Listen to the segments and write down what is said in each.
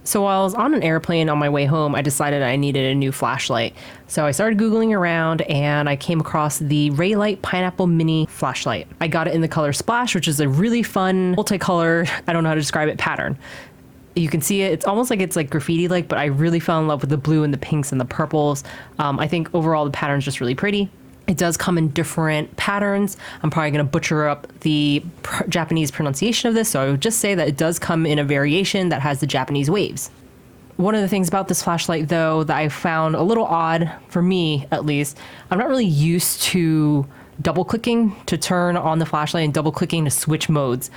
So while I was on an airplane on my way home, I decided I needed a new flashlight. So I started Googling around and I came across the Reylight Pineapple Mini flashlight. I got it in the color Splash, which is a really fun multicolor, I don't know how to describe it, pattern. You can see it, it's almost like it's like graffiti-like, but I really fell in love with the blue and the pinks and the purples. I think overall the pattern's just really pretty. It does come in different patterns. I'm probably going to butcher up the Japanese pronunciation of this, so I would just say that it does come in a variation that has the Japanese waves. One of the things about this flashlight, though, that I found a little odd, for me at least, I'm not really used to double-clicking to turn on the flashlight and double-clicking to switch modes,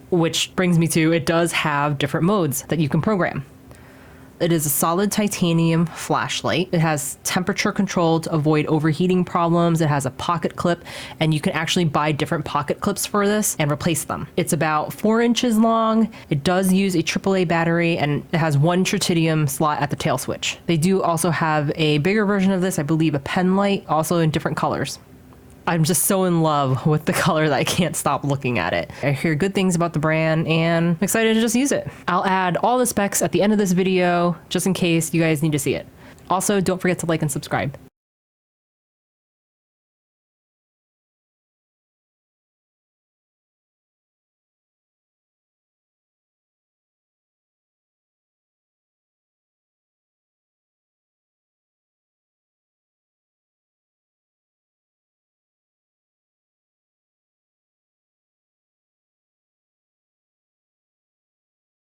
which brings me to it does have different modes that you can program. It is a solid titanium flashlight. It has temperature control to avoid overheating problems. It has a pocket clip, and you can actually buy different pocket clips for this and replace them. It's about 4 inches long. It does use a AAA battery, and it has 1 tritium slot at the tail switch. They do also have a bigger version of this, I believe a pen light, also in different colors. I'm just so in love with the color that I can't stop looking at it. I hear good things about the brand and I'm excited to just use it. I'll add all the specs at the end of this video just in case you guys need to see it. Also, don't forget to like and subscribe.